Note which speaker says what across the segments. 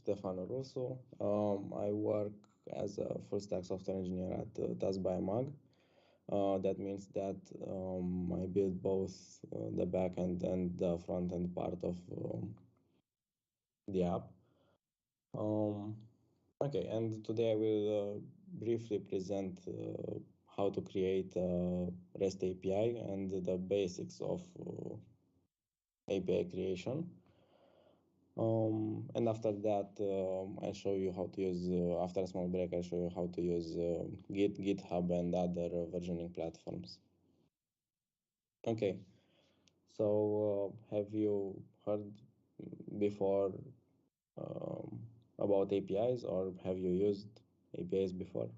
Speaker 1: Ștefan Rusu. I work as a full stack software engineer at TaskByMag. That means that I build both the backend and the front-end part of the app. Okay, and today I will briefly present how to create a REST API and the basics of API creation. And after that, I'll show you how to use, after a small break, I'll show you how to use Git, GitHub, and other versioning platforms. Okay, so have you heard before about APIs, or have you used APIs before?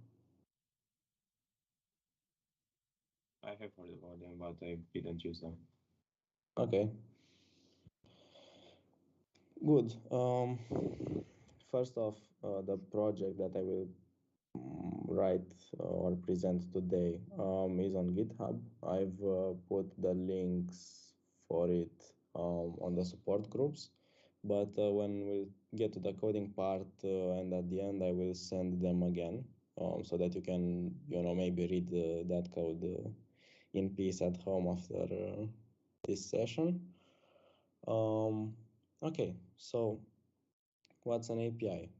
Speaker 2: I have heard about them, but I didn't use them.
Speaker 1: Okay. Good. First off, the project that I will write or present today is on GitHub. I've put the links for it on the support groups, but when we get to the coding part and at the end, I will send them again so that you can, maybe read that code in peace at home after this session. Okay, so what's an API?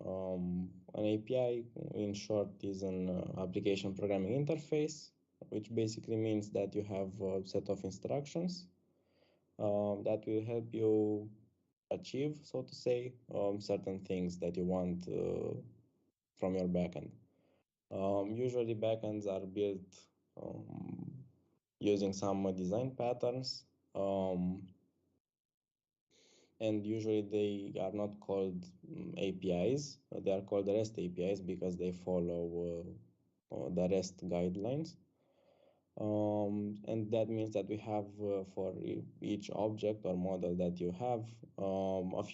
Speaker 1: An API, in short, is an application programming interface, which basically means that you have a set of instructions that will help you achieve, so to say, certain things that you want from your backend. Usually backends are built using some design patterns, and usually they are not called APIs. They are called REST APIs because they follow the REST guidelines. And that means that we have for each object or model that you have or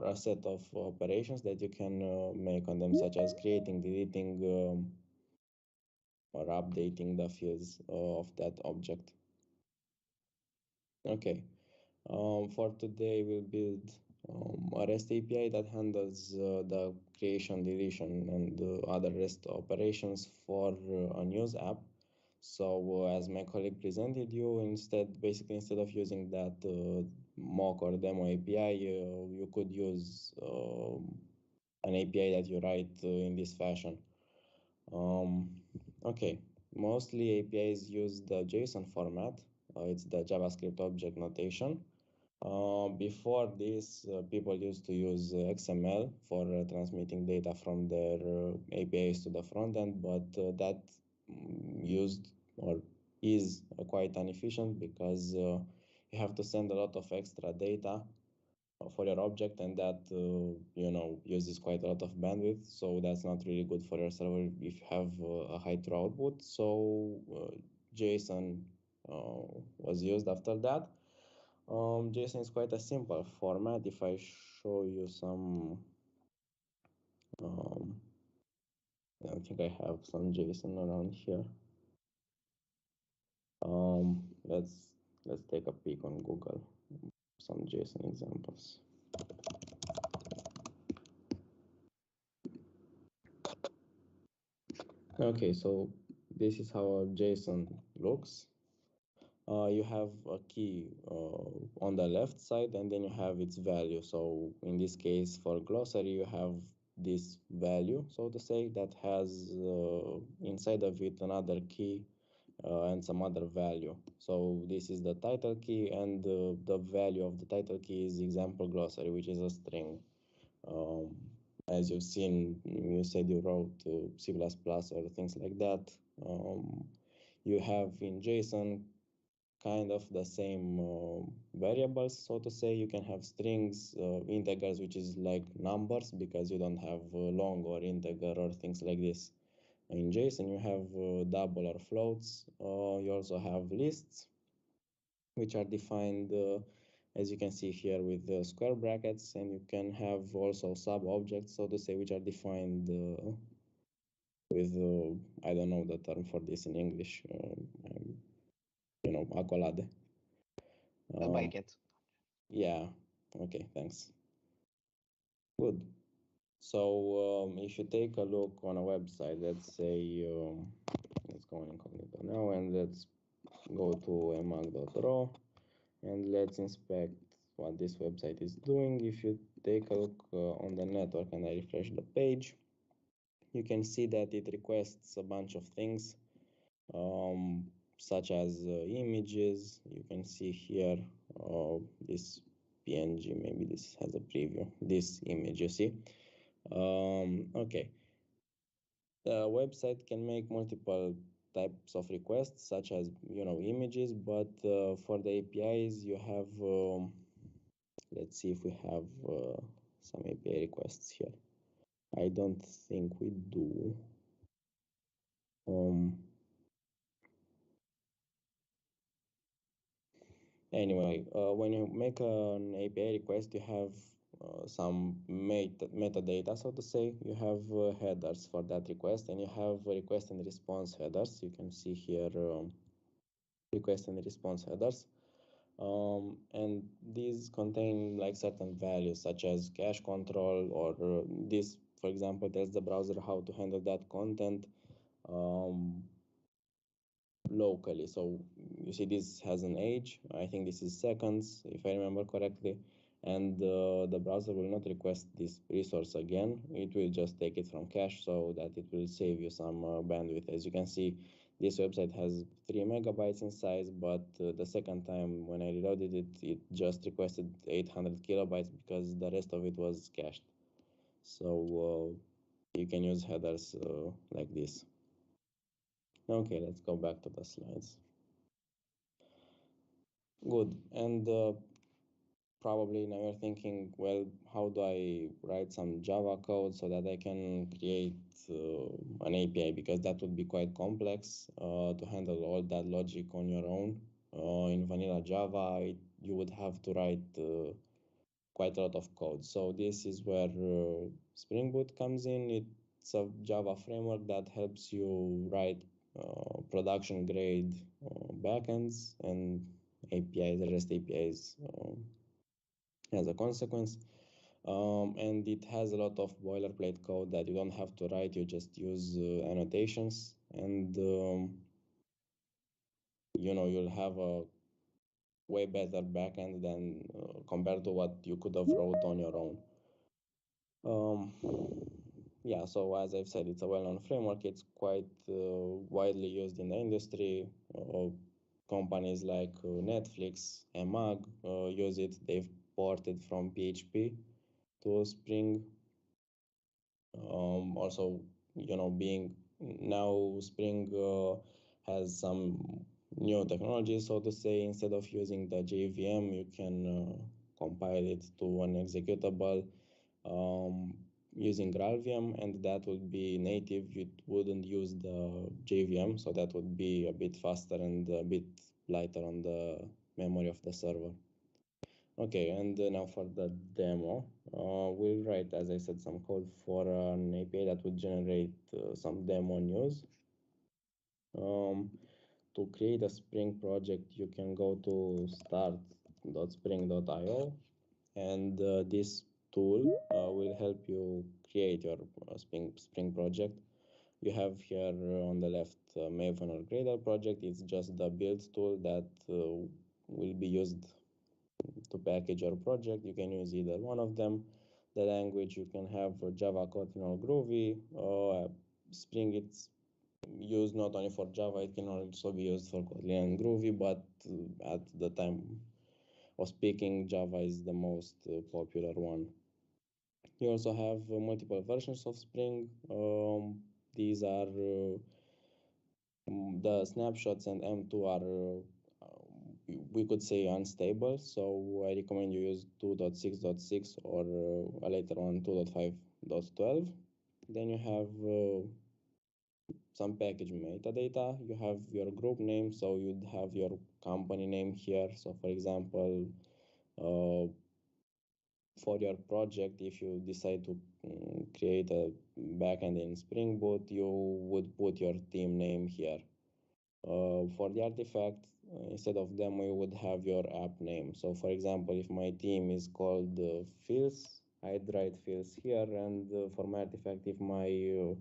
Speaker 1: a set of operations that you can make on them, such as creating, deleting, or updating the fields of that object. Okay. For today, we'll build a REST API that handles the creation, deletion, and other REST operations for a news app. So as my colleague presented you, instead of using that mock or demo API, you could use an API that you write in this fashion. Okay, mostly APIs use the JSON format. It's the JavaScript object notation. Before this, people used to use XML for transmitting data from their APIs to the front end, but that used or is quite inefficient because you have to send a lot of extra data for your object, and that uses quite a lot of bandwidth, so that's not really good for your server if you have a high throughput. So JSON was used after that. JSON is quite a simple format. If I show you some, I think I have some JSON around here. Let's take a peek on Google, some JSON examples. Okay, so this is how a JSON looks. You have a key on the left side, and then you have its value. So in this case, for glossary, you have this value, so to say, that has inside of it another key and some other value. So this is the title key, and the value of the title key is example glossary, which is a string. As you've seen, you said you wrote C++ or things like that. You have in JSON kind of the same variables, so to say. You can have strings, integers, which is like numbers, because you don't have long or integer or things like this. In JSON, you have double or floats. You also have lists, which are defined, as you can see here, with square brackets, and you can have also sub-objects, so to say, which are defined with, I don't know the term for this in English, accolade.
Speaker 3: A bucket.
Speaker 1: Yeah, okay, thanks. Good. So if you take a look on a website, let's say, let's go on incognito now, and let's go to emag.ro, and let's inspect what this website is doing. If you take a look on the network and I refresh the page, you can see that it requests a bunch of things, such as images. You can see here this PNG, maybe this has a preview, this image, you see. Okay, the website can make multiple types of requests, such as images, but for the APIs you have, let's see if we have some API requests here. I don't think we do. Anyway, when you make an API request, you have some metadata, so to say. You have headers for that request, and you have request and response headers. You can see here request and response headers. And these contain like certain values, such as cache control, or this, for example, tells the browser how to handle that content locally. So you see this has an age. I think this is seconds, if I remember correctly, and the browser will not request this resource again. It will just take it from cache, so that it will save you some bandwidth. As you can see, this website has 3 megabytes in size, but the second time when I reloaded it, it just requested 800 kilobytes because the rest of it was cached. So you can use headers like this. Okay, let's go back to the slides. Good. And probably now you're thinking, well, how do I write some Java code so that I can create an API? Because that would be quite complex to handle all that logic on your own. In vanilla Java, you would have to write quite a lot of code. So this is where Spring Boot comes in. It's a Java framework that helps you write production grade backends and APIs, REST APIs as a consequence. And it has a lot of boilerplate code that you don't have to write, you just use annotations, and you'll have a way better backend than compared to what you could have wrote on your own. Yeah, so as I've said, it's a well-known framework. It's quite widely used in the industry. Companies like Netflix, Emag use it. They've ported from PHP to Spring. Also, being now Spring has some new technologies, so to say. Instead of using the JVM, you can compile it to an executable using GraalVM, and that would be native. You wouldn't use the JVM, so that would be a bit faster and a bit lighter on the memory of the server. Okay, and now for the demo, we'll write, as I said, some code for an API that would generate some demo news. To create a Spring project, you can go to start.spring.io, and this tool will help you create your Spring project. You have here on the left Maven or Gradle project. It's just the build tool that will be used to package your project. You can use either one of them. The language, you can have Java, Kotlin, or Groovy. Spring, it's used not only for Java, it can also be used for Kotlin and Groovy, but at the time of speaking, Java is the most popular one. You also have multiple versions of Spring. These are the snapshots, and M2 are we could say unstable, so I recommend you use 2.6.6 or later on 2.5.12. Then you have some package metadata. You have your group name, so you'd have your company name here. So for example, for your project, if you decide to create a backend in Spring Boot, you would put your team name here. For the artifact, instead of demo, you would have your app name. So for example, if my team is called Phils, hide right fields here, and for my artifact, if my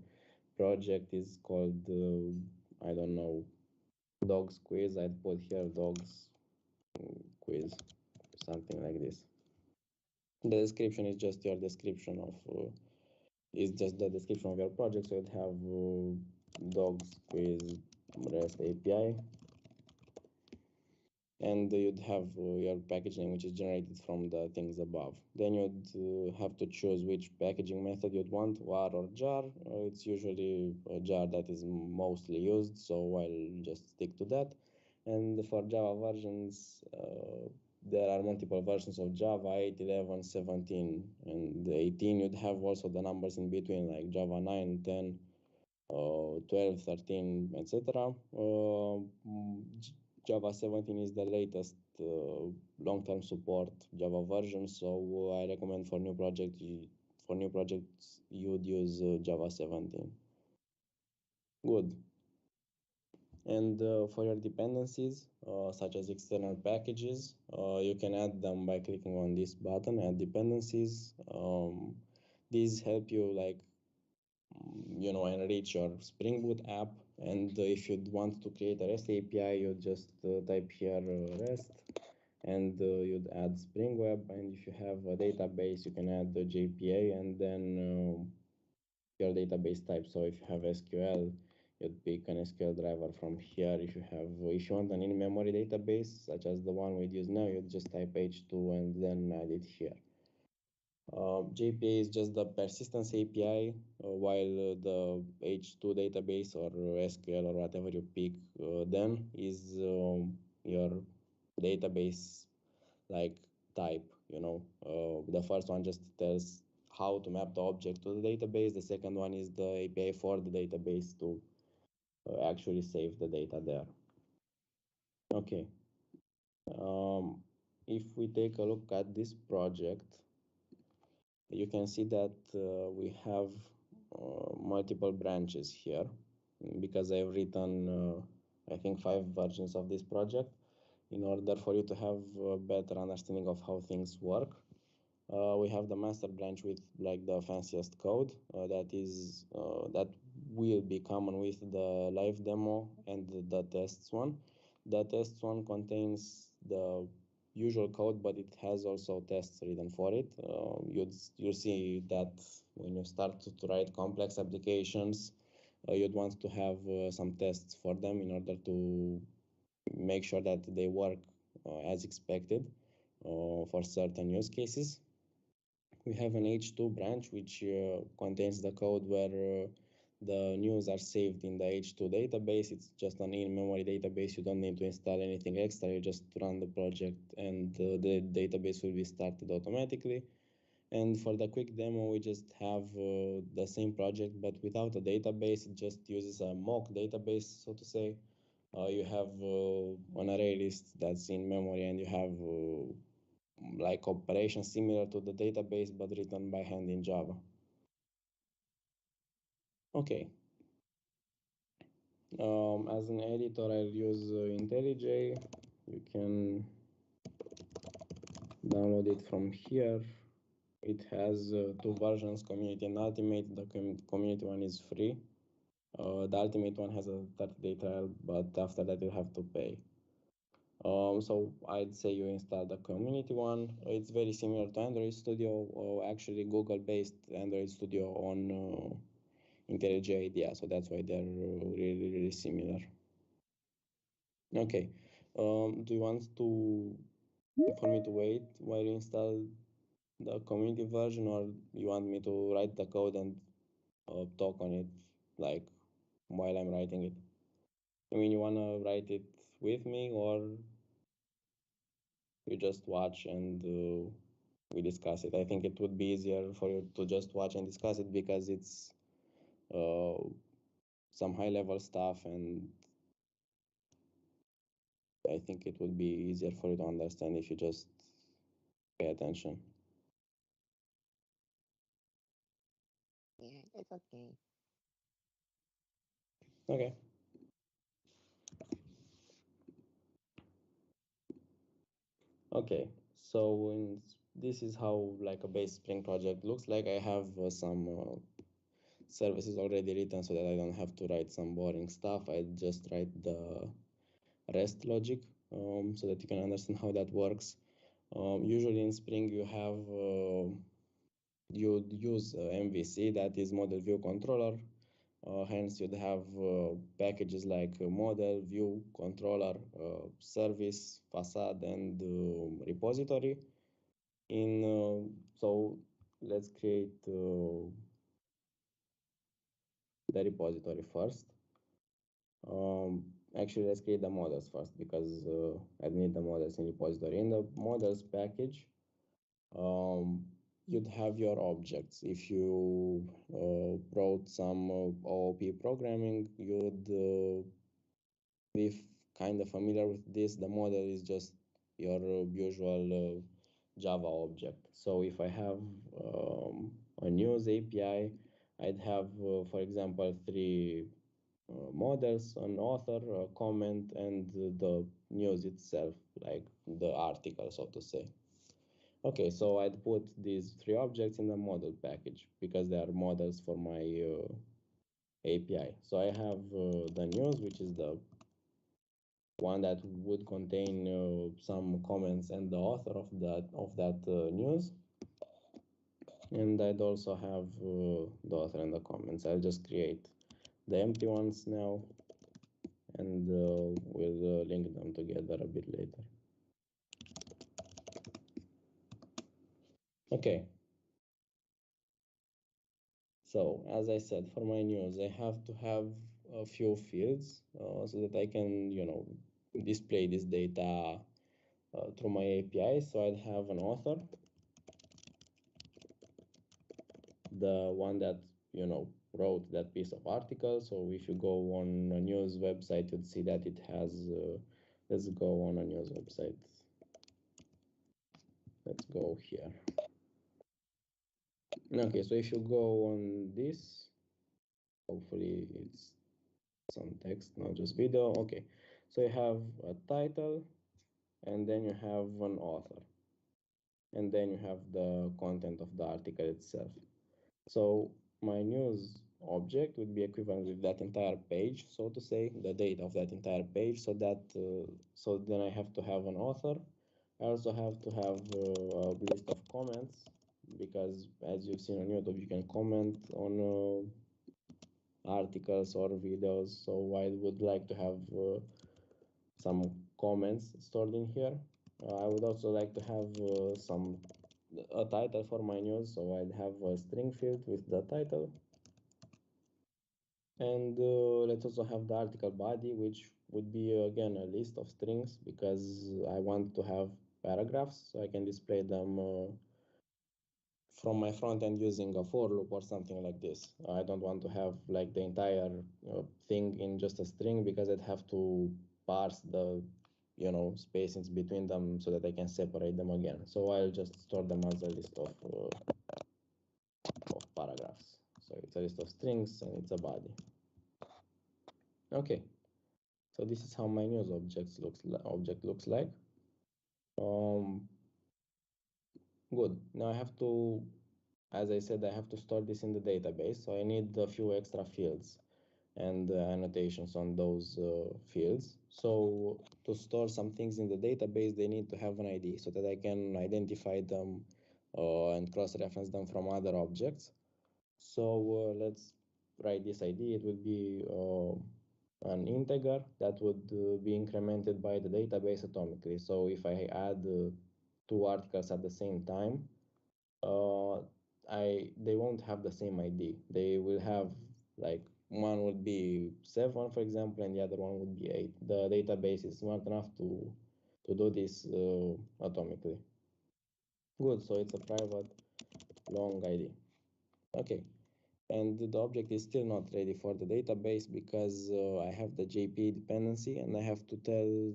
Speaker 1: project is called, I don't know, dogs quiz, I'd put here dogs quiz, something like this. The description is just your description of, is just the description of your project. So you'd have dogs quiz REST API, and you'd have your packaging, which is generated from the things above. Then you'd have to choose which packaging method you'd want, var or jar. It's usually a jar that is mostly used, so I'll just stick to that. And for Java versions, there are multiple versions of Java, 8, 11, 17, and 18. You'd have also the numbers in between, like Java 9, 10, 12, 13, etc. Java 17 is the latest long-term support Java version, so I recommend for new projects you'd use Java 17. Good. And for your dependencies, such as external packages, you can add them by clicking on this button, Add Dependencies. These help you enrich your Spring Boot app. And if you'd want to create a REST API, you just type here REST, and you'd add Spring Web. And if you have a database, you can add the JPA and then your database type. So if you have SQL, you'd pick an SQL driver from here. If you want an in-memory database, such as the one we use now, you'd just type H2 and then add it here. JPA is just the persistence API, while the H2 database or SQL or whatever you pick then is your database type. The first one just tells how to map the object to the database. The second one is the API for the database to actually save the data there. Okay. If we take a look at this project, you can see that we have multiple branches here, because I've written, I think, 5 versions of this project in order for you to have a better understanding of how things work. We have the master branch with the fanciest code that will be common with the live demo and the tests one. The tests one contains the usual code, but it has also tests written for it. You'll see that when you start to write complex applications, you'd want to have some tests for them in order to make sure that they work as expected for certain use cases. We have an H2 branch, which contains the code where the news are saved in the H2 database. It's just an in-memory database. You don't need to install anything extra. You just run the project and the database will be started automatically. And for the quick demo, we just have the same project, but without a database. It just uses a mock database, so to say. You have an array list that's in memory, and you have operations similar to the database, but written by hand in Java. Okay. As an editor, I'll use IntelliJ. You can download it from here. It has 2 versions, Community and Ultimate. The Community one is free. The Ultimate one has a 30-day trial, but after that you have to pay. So I'd say you install the Community one. It's very similar to Android Studio, actually Google-based Android Studio on IntelliJ IDEA, so that's why they're really, really similar. Okay, do you want for me to wait while you install the community version, or you want me to write the code and talk on it while I'm writing it? I mean, you want to write it with me, or you just watch and we discuss it? I think it would be easier for you to just watch and discuss it, because it's some high-level stuff, and I think it would be easier for you to understand if you just pay attention.
Speaker 3: Yeah, it's okay.
Speaker 1: Okay. Okay, so in this is how like a base Spring project looks like. I have some services already written so that I don't have to write some boring stuff. I just write the REST logic so that you can understand how that works. Usually in Spring you have you'd use MVC, that is model view controller. Hence you'd have packages like model, view, controller, service, facade, and repository. So let's create the repository first. Actually, let's create the models first because I need the models in repository. In the models package, you'd have your objects. If you wrote some OOP programming, you'd be kind of familiar with this. The model is just your usual Java object. So if I have a news API, I'd have, for example, three models: an author, a comment, and the news itself, like the article, so to say. Okay, so I'd put these three objects in the model package because they are models for my API. So I have the news, which is the one that would contain some comments and the author of that news. And I'd also have the author and the comments. I'll just create the empty ones now, and we'll link them together a bit later. Okay. So as I said, for my news, I have to have a few fields so that I can, display this data through my API. So I'd have an author, the one that, wrote that piece of article. So if you go on a news website, you'd see that it has, let's go on a news website. Let's go here. Okay, so if you go on this, hopefully it's some text, not just video. Okay, so you have a title, and then you have an author, and then you have the content of the article itself. So my news object would be equivalent with that entire page, so to say, the data of that entire page. So then I have to have an author. I also have to have a list of comments, because as you've seen on YouTube, you can comment on articles or videos. So I would like to have some comments stored in here. I would also like to have a title for my news, so I'd have a string field with the title. And let's also have the article body, which would be again a list of strings, because I want to have paragraphs so I can display them from my front end using a for loop or something like this. I don't want to have like the entire thing in just a string, because I'd have to parse the spacings between them so that I can separate them again. So I'll just store them as a list of paragraphs. So it's a list of strings and it's a body. Okay, so this is how my news object looks like. Good. Now I have to, as I said, I have to store this in the database. So I need a few extra fields and annotations on those fields. So to store some things in the database, they need to have an ID so that I can identify them and cross-reference them from other objects. So let's write this ID. It would be an integer that would be incremented by the database atomically. So if I add two articles at the same time, they won't have the same ID. They will have, like, one would be 7, for example, and the other one would be 8. The database is smart enough to do this atomically. Good, so it's a private long ID. Okay, and the object is still not ready for the database because I have the JP dependency, and I have to tell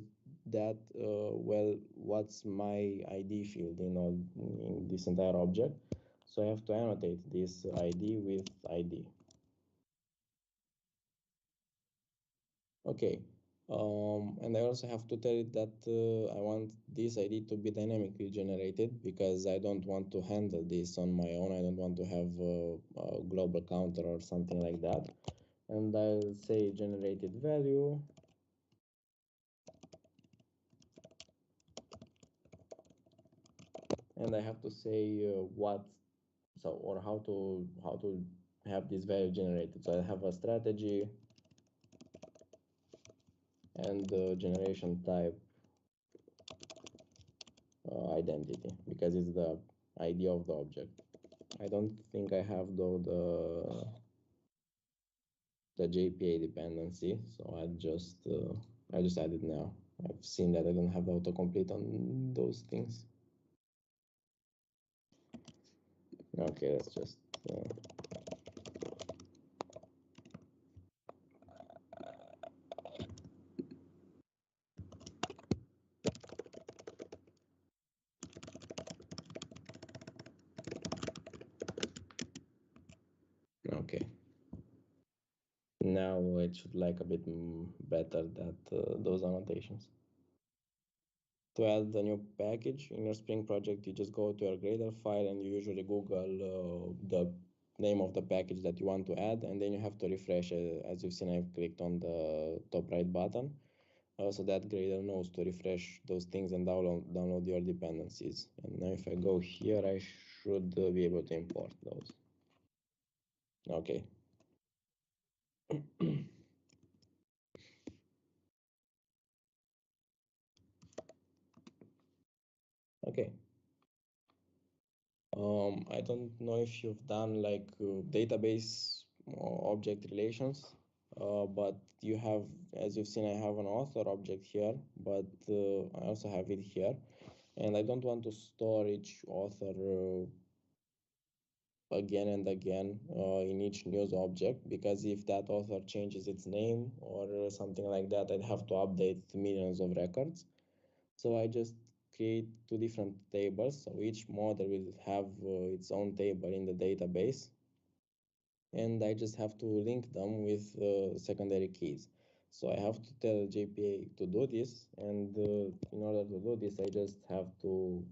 Speaker 1: that, well, what's my ID field in this entire object. So I have to annotate this ID with ID. Okay, And I also have to tell it that I want this ID to be dynamically generated because I don't want to handle this on my own. I don't want to have a global counter or something like that. And I'll say generated value. And I have to say how to have this value generated. So I have a strategy and generation type identity because it's the ID of the object. I don't think I have though the JPA dependency, so I just add it now. I've seen that I don't have autocomplete on those things. Okay, let's just okay. Now it should like a bit better that those annotations. To add the new package in your Spring project, you just go to your Gradle file and you usually Google the name of the package that you want to add, and then you have to refresh. As you've seen, I've clicked on the top right button, so that Gradle knows to refresh those things and download your dependencies. And now if I go here, I should be able to import those. Okay. Okay. I don't know if you've done like database object relations, but you have, as you've seen, I have an author object here, but I also have it here. And I don't want to store each author again and again in each news object, because if that author changes its name or something like that, I'd have to update millions of records. So I just create two different tables. So each model will have its own table in the database. And I just have to link them with secondary keys. So I have to tell JPA to do this. And in order to do this, I just have to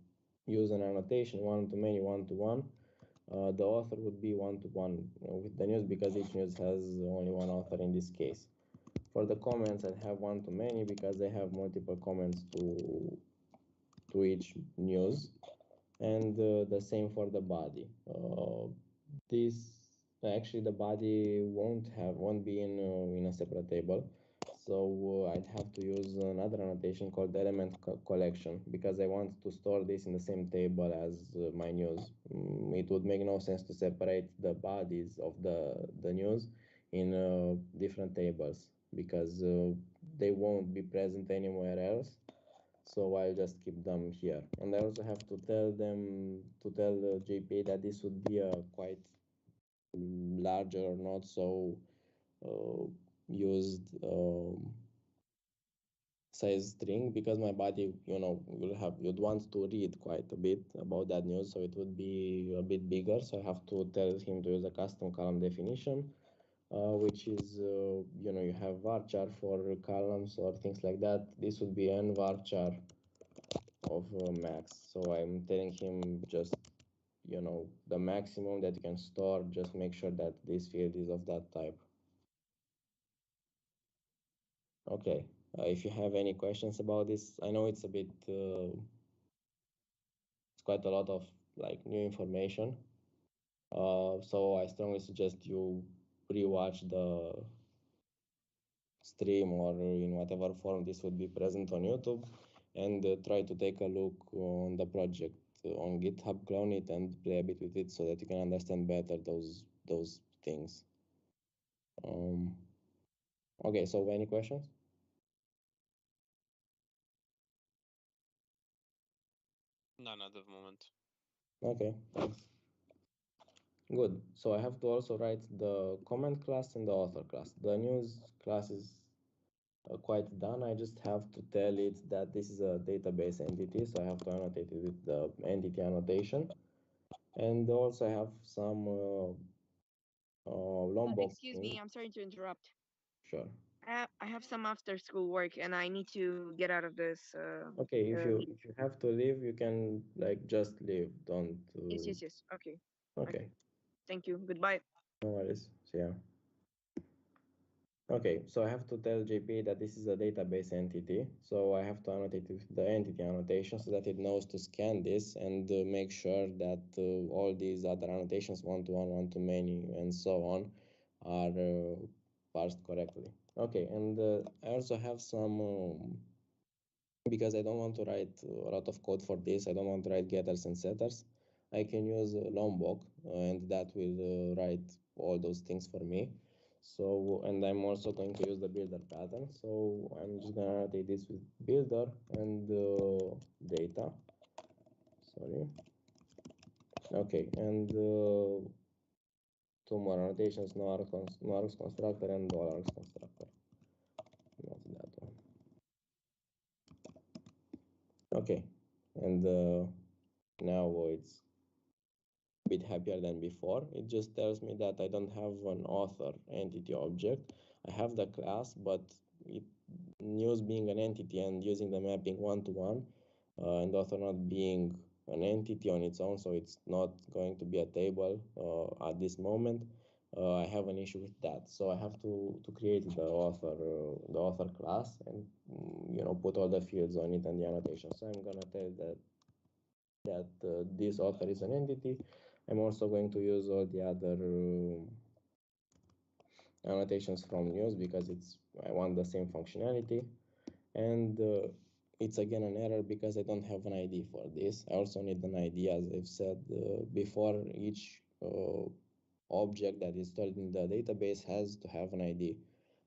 Speaker 1: use an annotation, one-to-many, one-to-one. The author would be one-to-one with the news because each news has only one author in this case. For the comments, I have one-to-many because I have multiple comments to each news, and the same for the body. This actually the body won't be in a separate table, so I'd have to use another annotation called element collection because I want to store this in the same table as my news. It would make no sense to separate the bodies of the news in different tables because they won't be present anywhere else. So I'll just keep them here. And I also have to tell the JPA that this would be a quite larger or not so used size string, because my body, you'd want to read quite a bit about that news, so it would be a bit bigger. So I have to tell him to use a custom column definition, which is, you have varchar for columns or things like that. This would be n varchar of max. So I'm telling him just, the maximum that you can store, just make sure that this field is of that type. Okay, if you have any questions about this, I know it's a bit, it's quite a lot of like new information. So I strongly suggest you rewatch the stream or in whatever form this would be present on YouTube, and try to take a look on the project on GitHub, clone it and play a bit with it so that you can understand better those things. Okay, so any questions?
Speaker 4: None at the moment.
Speaker 1: Okay, thanks. Good. So I have to also write the comment class and the author class. The news class is quite done. I just have to tell it that this is a database entity, so I have to annotate it with the entity annotation. And also I have some Lombok.
Speaker 5: Excuse me, I'm sorry to interrupt.
Speaker 1: Sure.
Speaker 3: I have some after school work and I need to get out of this.
Speaker 1: Okay, if you have to leave, you can like just leave. Don't.
Speaker 3: Yes. Okay.
Speaker 1: Okay.
Speaker 3: Thank you. Goodbye.
Speaker 1: No worries. See ya. Okay, so I have to tell JP that this is a database entity. So I have to annotate with the entity annotation so that it knows to scan this and make sure that all these other annotations, one-to-one, one-to-many, and so on, are parsed correctly. Okay, and I also have some, because I don't want to write a lot of code for this, I don't want to write getters and setters. I can use Lombok and that will write all those things for me. So, and I'm also going to use the builder pattern. So I'm just gonna annotate this with builder and data. Sorry. Okay, and two more annotations: no args constructor and all args constructor. Not that one. Okay, and now it's bit happier than before. It just tells me that I don't have an author entity object. I have the class, but it news being an entity and using the mapping one-to-one, and author not being an entity on its own, so it's not going to be a table at this moment. I have an issue with that, so I have to create the author class and put all the fields on it and the annotation. So I'm gonna tell that this author is an entity. I'm also going to use all the other annotations from news because I want the same functionality. And it's again an error because I don't have an ID for this. I also need an ID, as I've said before. Each object that is stored in the database has to have an ID.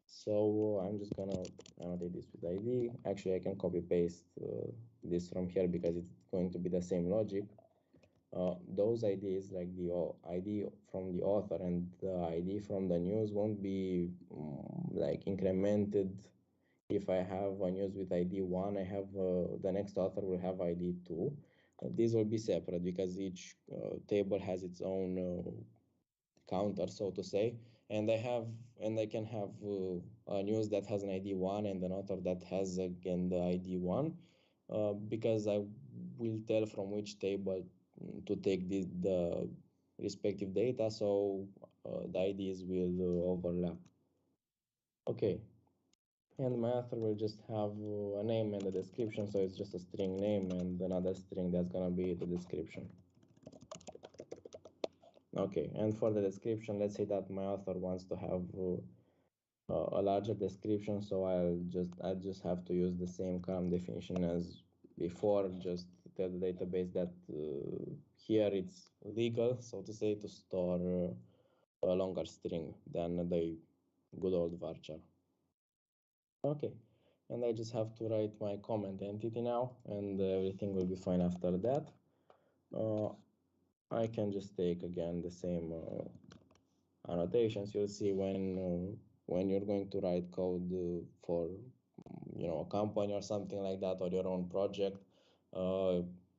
Speaker 1: So I'm just gonna annotate this with ID. Actually, I can copy paste this from here because it's going to be the same logic. Those IDs, like the ID from the author and the ID from the news, won't be like incremented. If I have a news with ID 1, I have the next author will have ID 2. These will be separate because each table has its own counter, so to say, and I can have a news that has an ID 1 and an author that has again the ID 1 because I will tell from which table to take the respective data, so the IDs will overlap. Okay, and my author will just have a name and a description, so it's just a string name and another string that's gonna be the description. Okay, and for the description, let's say that my author wants to have a larger description, so I just have to use the same column definition as before, just tell the database that here it's legal, so to say, to store a longer string than the good old varchar. Okay, and I just have to write my comment entity now, and everything will be fine after that. I can just take again the same annotations. You'll see when you're going to write code for a company or something like that, or your own project.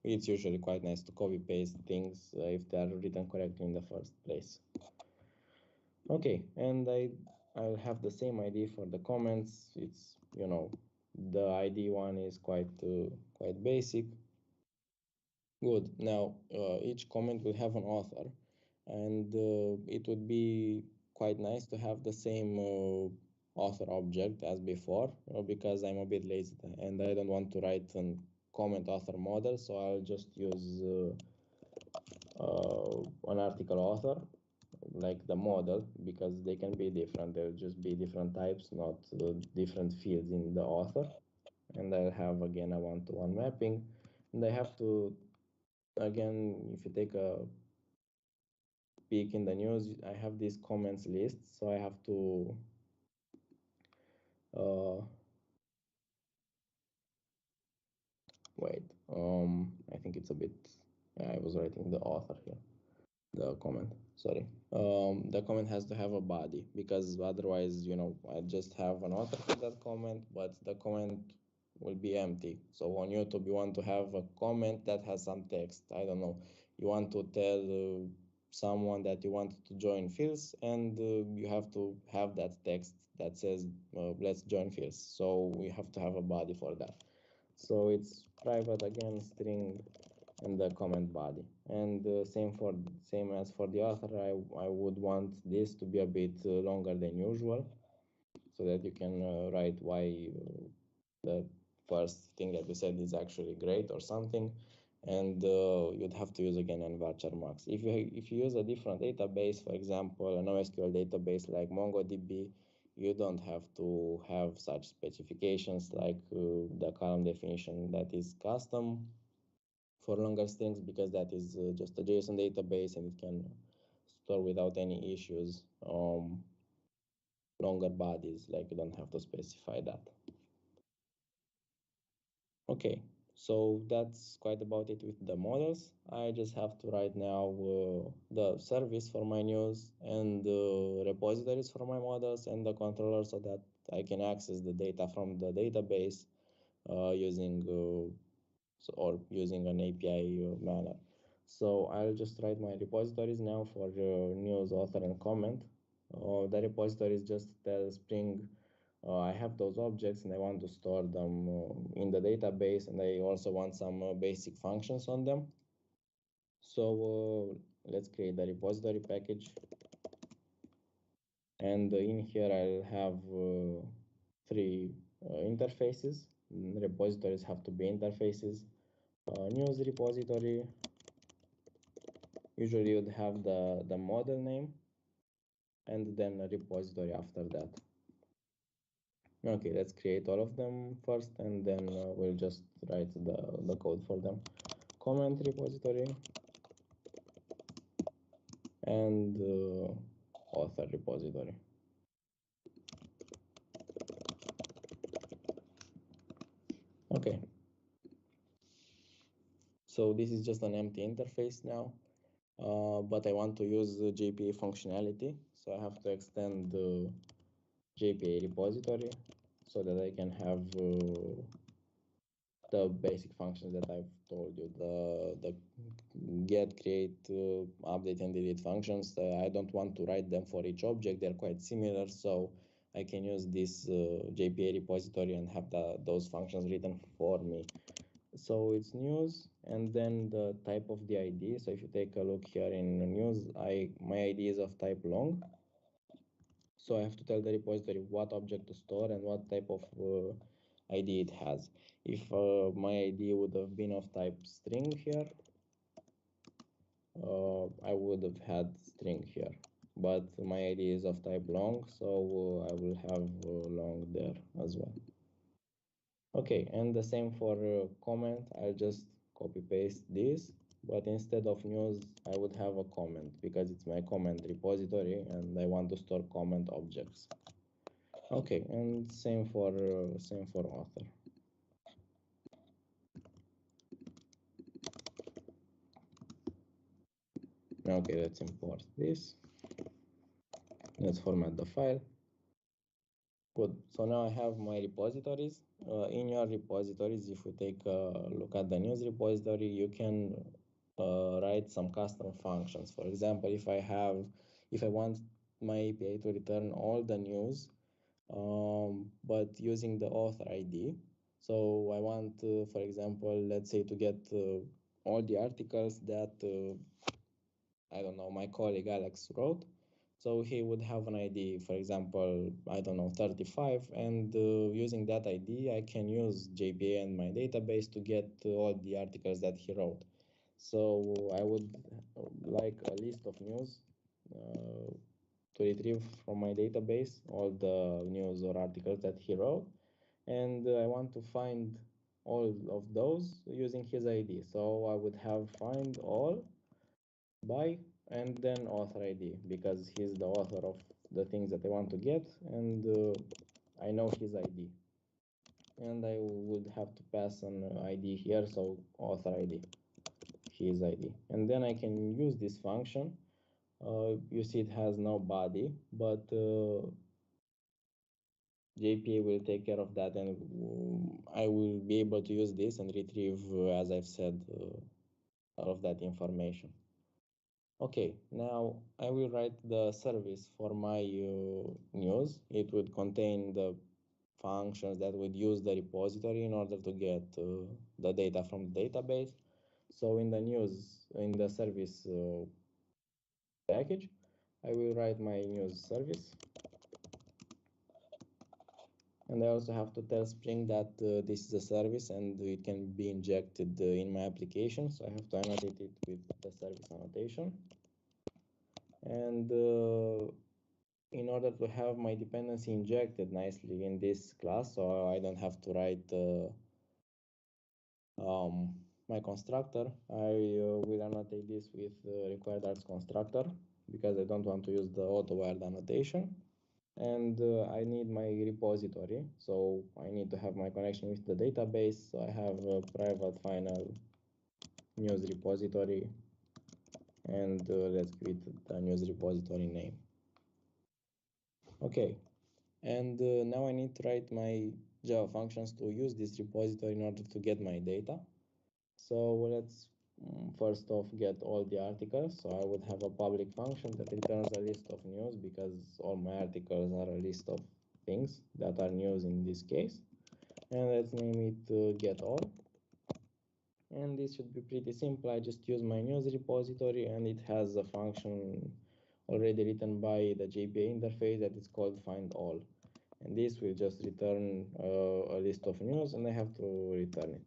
Speaker 1: It's usually quite nice to copy paste things if they are written correctly in the first place. Okay, and I'll have the same ID for the comments. It's the ID one is quite basic. Good. Now each comment will have an author, and it would be quite nice to have the same author object as before, because I'm a bit lazy and I don't want to write a comment author model, so I'll just use an article author like the model, because they can be different. They'll just be different types, not different fields in the author. And I'll have again a one-to-one mapping, and I have to, again, if you take a peek in the news, I have this comments list, so I have to wait. I think it's a bit. I was writing the author here. The comment, sorry. The comment has to have a body, because otherwise, I just have an author for that comment, but the comment will be empty. So on YouTube, you want to have a comment that has some text. I don't know. You want to tell someone that you want to join fields, and you have to have that text that says let's join fields. So we have to have a body for that. So it's private again, string, and the comment body. And same as for the author, I would want this to be a bit longer than usual, so that you can write why the first thing that you said is actually great or something. And you'd have to use again n varchar max. If you use a different database, for example, a NoSQL database like MongoDB, you don't have to have such specifications like the column definition that is custom for longer strings, because that is just a JSON database and it can store without any issues longer bodies, like you don't have to specify that. Okay, so that's quite about it with the models. I just have to write now the service for my news and the repositories for my models and the controller, so that I can access the data from the database using an API manner. So I'll just write my repositories now for news, author, and comment. The repository is just tell Spring I have those objects and I want to store them in the database, and I also want some basic functions on them. So let's create the repository package. And in here I'll have three interfaces. Repositories have to be interfaces. News repository, usually you'd have the model name and then a repository after that. Okay, let's create all of them first, and then we'll just write the code for them. Comment repository and author repository. Okay. So this is just an empty interface now, but I want to use the JPA functionality. So I have to extend the JPA repository so that I can have the basic functions that I've told you, the get, create, update, and delete functions. I don't want to write them for each object. They're quite similar, so I can use this JPA repository and have those functions written for me. So it's news, and then the type of the ID. So if you take a look here in news, my ID is of type long. So I have to tell the repository what object to store and what type of ID it has. If my ID would have been of type string here, I would have had string here. But my ID is of type long, so I will have long there as well. Okay, and the same for comment. I'll just copy paste this, but instead of news, I would have a comment because it's my comment repository and I want to store comment objects. Okay, and same for author. Okay, let's import this. Let's format the file. Good. So now I have my repositories. In your repositories, if we take a look at the news repository, you can write some custom functions. For example, if I want my API to return all the news, but using the author ID. So I want, for example, let's say to get all the articles that I don't know, my colleague Alex wrote. So he would have an ID, for example, I don't know, 35, and using that ID, I can use JPA and my database to get all the articles that he wrote. So I would like a list of news to retrieve from my database all the news or articles that he wrote, and I want to find all of those using his ID. So I would have find all by and then author ID, because he's the author of the things that I want to get, and I know his ID. And I would have to pass an ID here, so author ID, his ID. And then I can use this function. You see it has no body, but JPA will take care of that, and I will be able to use this and retrieve, as I've said, all of that information. Okay, now I will write the service for my news. It would contain the functions that would use the repository in order to get the data from the database. So in the news, in the service package, I will write my news service. And I also have to tell Spring that this is a service and it can be injected in my application. So I have to annotate it with the service annotation. And in order to have my dependency injected nicely in this class, so I don't have to write my constructor, I will annotate this with required arts constructor because I don't want to use the auto-wired annotation. And I need my repository, so I need to have my connection with the database. So I have a private final news repository, and let's give it the news repository name. Okay, and now I need to write my Java functions to use this repository in order to get my data. So let's first off get all the articles. So I would have a public function that returns a list of news because all my articles are a list of things that are news in this case. And let's name it get all. And this should be pretty simple. I just use my news repository and it has a function already written by the JPA interface that is called find all. And this will just return a list of news and I have to return it.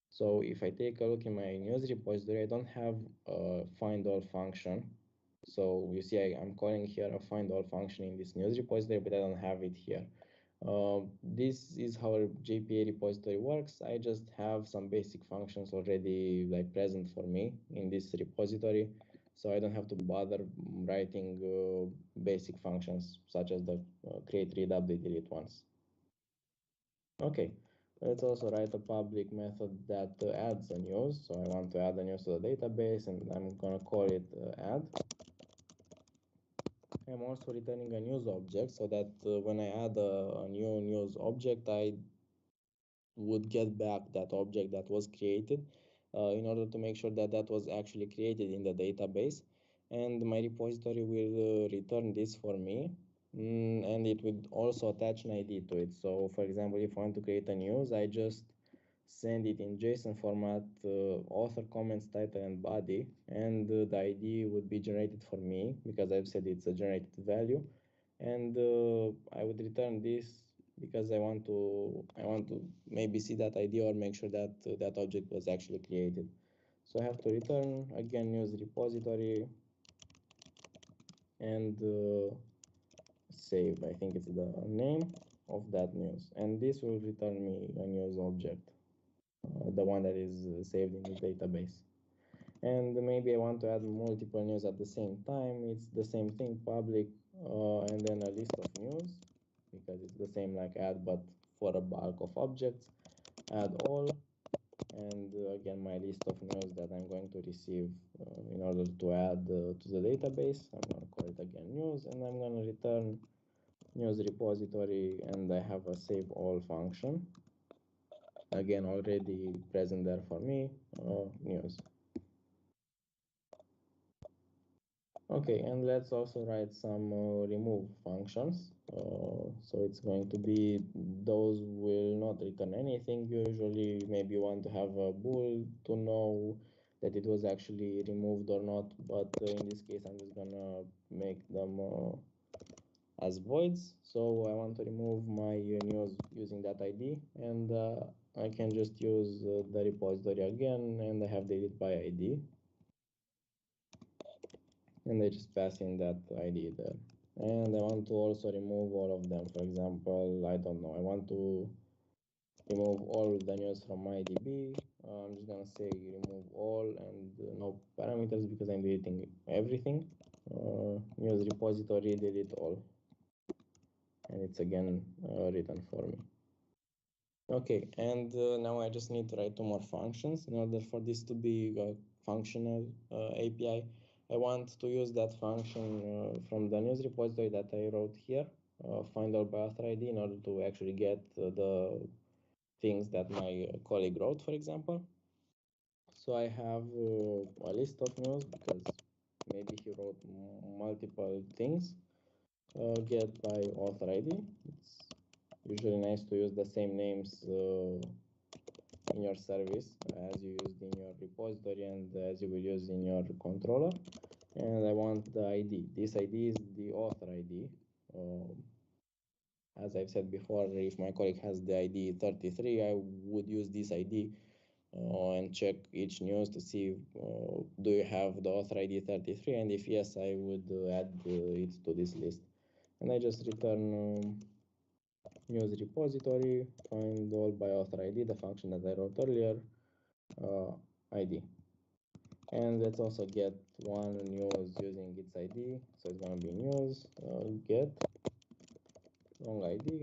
Speaker 1: So if I take a look in my news repository, I don't have a find all function. So you see I'm calling here a find all function in this news repository, but I don't have it here. This is how a JPA repository works. I just have some basic functions already like present for me in this repository. So I don't have to bother writing basic functions such as the create, read, update, delete ones. Okay, let's also write a public method that adds a news. So I want to add a news to the database and I'm gonna call it add. I'm also returning a news object so that when I add a new news object, I would get back that object that was created in order to make sure that that was actually created in the database. And my repository will return this for me. And it would also attach an ID to it. So for example, if I want to create a news, I just send it in JSON format, author, comments, title, and body, and the ID would be generated for me because I've said it's a generated value, and I would return this because I want to maybe see that ID or make sure that that object was actually created. So I have to return again news repository and save. I think it's the name of that news, and this will return me a news object. The one that is saved in the database. And maybe I want to add multiple news at the same time. It's the same thing, public, and then a list of news, because it's the same like add, but for a bulk of objects. Add all, and again, my list of news that I'm going to receive in order to add to the database. I'm going to call it again news, and I'm going to return news repository, and I have a save all function. Again, already present there for me, news. Okay, and let's also write some remove functions. So it's going to be, those will not return anything. Usually, maybe you want to have a bool to know that it was actually removed or not. But in this case, I'm just gonna make them as voids. So I want to remove my news using that ID, and I can just use the repository again, and I have delete by ID. And I just pass in that ID there. And I want to also remove all of them. For example, I don't know, I want to remove all the news from my DB. I'm just gonna say remove all and no parameters because I'm deleting everything. News repository, delete all. And it's again written for me. Okay, and now I just need to write two more functions in order for this to be a functional API. I want to use that function from the news repository that I wrote here, find all by author ID, in order to actually get the things that my colleague wrote, for example. So I have a list of news because maybe he wrote multiple things, get by author ID. It's usually nice to use the same names in your service as you used in your repository and as you will use in your controller. And I want the ID. This ID is the author ID. As I've said before, if my colleague has the ID 33, I would use this ID and check each news to see do you have the author ID 33, and if yes, I would add it to this list. And I just return news repository, find all by author ID, the function that I wrote earlier, ID. And let's also get one news using its ID. So it's gonna be news, get long ID,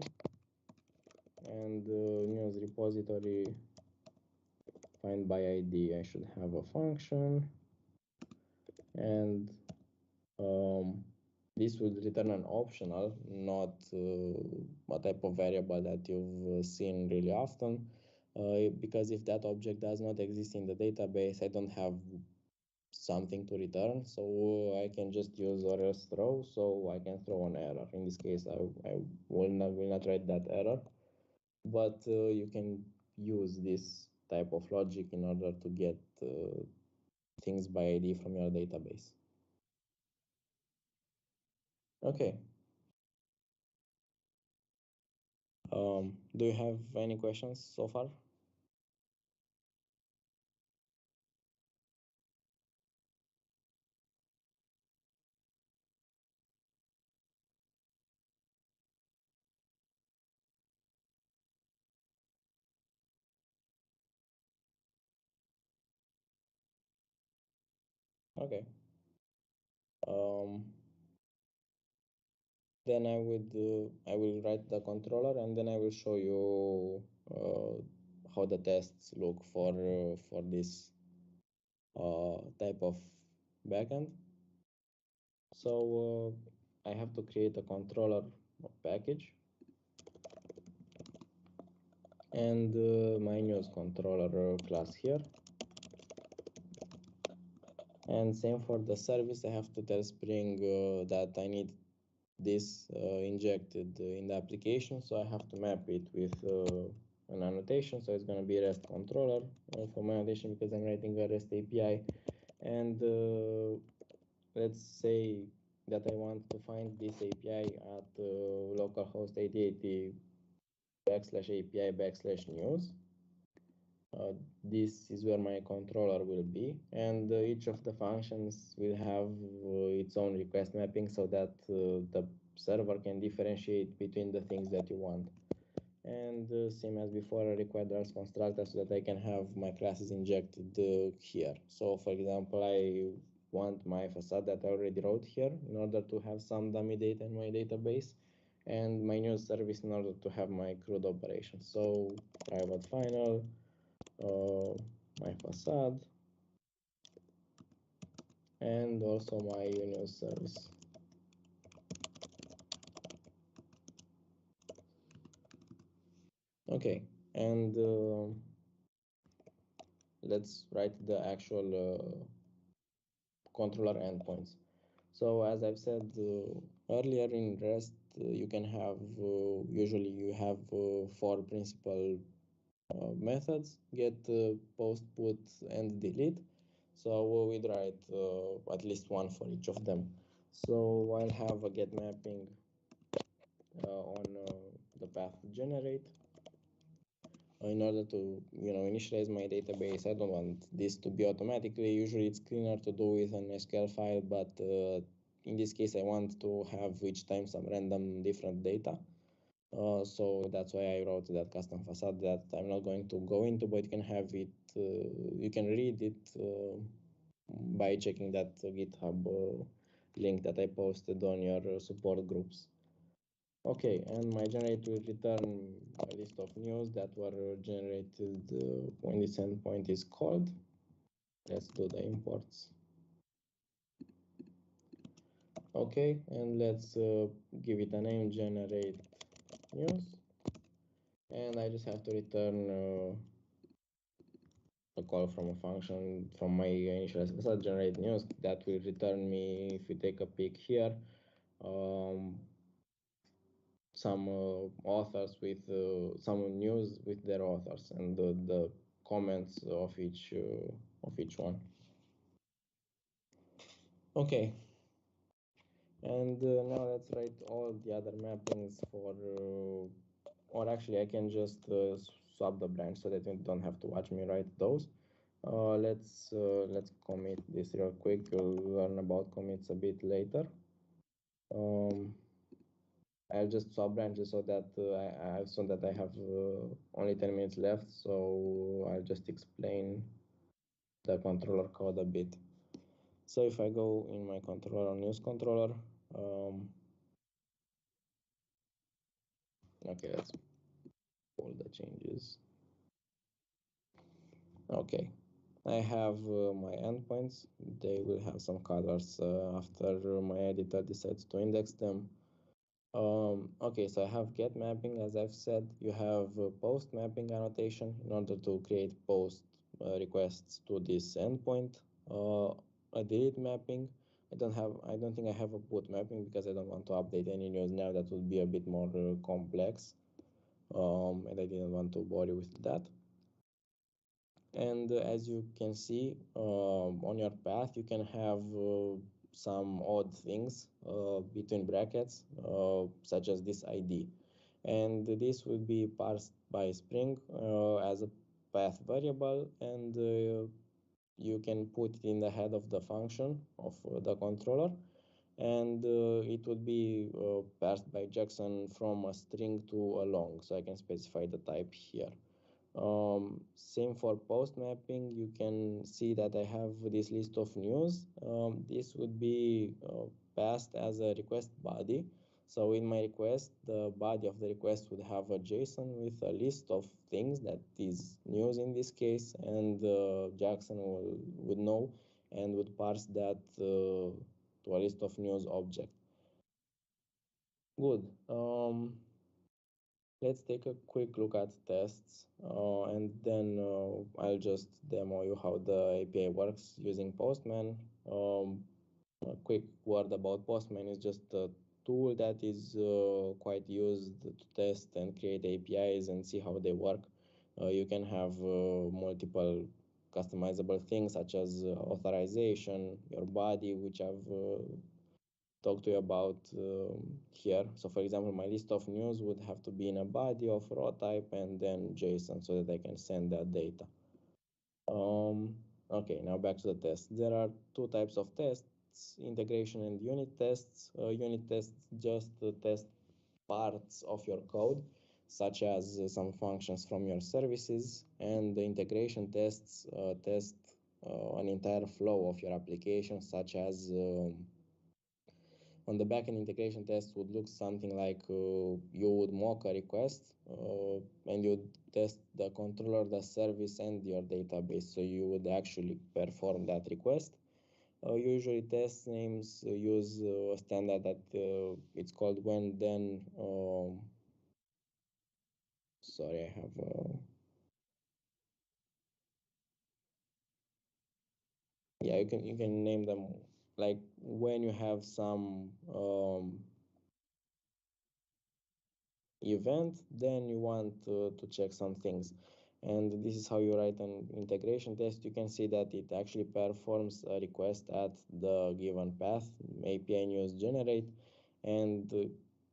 Speaker 1: and news repository find by ID. I should have a function, and this would return an optional, not a type of variable that you've seen really often, because if that object does not exist in the database, I don't have something to return, so I can just use or else throw, so I can throw an error. In this case, I will not write that error, but you can use this type of logic in order to get things by ID from your database. Okay. Do you have any questions so far? Okay. Then I will write the controller, and then I will show you how the tests look for this type of backend. So I have to create a controller package, and my news controller class here. And same for the service, I have to tell Spring that I need this injected in the application, so I have to map it with an annotation. So it's going to be REST controller for my annotation because I'm writing a REST API. And let's say that I want to find this API at localhost 8080 /API/news. This is where my controller will be, and each of the functions will have its own request mapping so that the server can differentiate between the things that you want. And same as before, I require the constructor so that I can have my classes injected here. So for example, I want my facade that I already wrote here in order to have some dummy data in my database, and my news service in order to have my CRUD operations. So private final, my facade, and also my news service. Okay, and let's write the actual controller endpoints. So as I've said earlier, in REST, you can have, usually you have 4 principal methods: get, post, put, and delete. So we'd write at least one for each of them. So I'll have a get mapping on the path generate. In order to initialize my database, I don't want this to be automatically. Usually it's cleaner to do with an SQL file, but in this case I want to have each time some random different data. So that's why I wrote that custom facade that I'm not going to go into, but you can have it, you can read it by checking that GitHub link that I posted on your support groups. Okay, and my generate will return a list of news that were generated when this endpoint is called. Let's do the imports. Okay, and let's give it a name, generate news. And I just have to return a call from a function from my initial SSL generate news that will return me, if you take a peek here, some authors with some news with their authors and the comments of each one. Okay, and now let's write all the other mappings for, or actually I can just swap the branch so that you don't have to watch me write those. Let's commit this real quick. You'll learn about commits a bit later. I'll just swap branches so that I have only 10 minutes left. So I'll just explain the controller code a bit. So if I go in my controller, news controller, okay, let's pull the changes. Okay, I have my endpoints. They will have some colors after my editor decides to index them. Okay, so I have get mapping, as I've said. You have post mapping annotation in order to create post requests to this endpoint. A delete mapping. I don't think I have a put mapping because I don't want to update any news now. That would be a bit more complex, and I didn't want to bore you with that. And as you can see on your path, you can have some odd things between brackets, such as this ID. And this will be parsed by Spring as a path variable, and you can put it in the head of the function of the controller, and it would be parsed by Jackson from a string to a long, so I can specify the type here. Same for post mapping. You can see that I have this list of news. This would be passed as a request body. So in my request, the body of the request would have a JSON with a list of things that is news in this case, and Jackson would know and would parse that to a list of news object. Good. Let's take a quick look at tests, and then I'll just demo you how the API works using Postman. A quick word about Postman is just a tool that is quite used to test and create APIs and see how they work. You can have multiple customizable things such as authorization, your body, which I've talk to you about here. So for example, my list of news would have to be in a body of raw type and then JSON so that I can send that data. Okay, now back to the test. There are two types of tests, integration and unit tests. Unit tests just test parts of your code, such as some functions from your services, and the integration tests test an entire flow of your application, such as on the backend integration test would look something like you would mock a request and you'd test the controller, the service, and your database. So you would actually perform that request. Usually test names use a standard that it's called when then. Sorry, I have. Yeah, you can name them like when you have some event, then you want to check some things, and this is how you write an integration test. You can see that it actually performs a request at the given path API news generate, and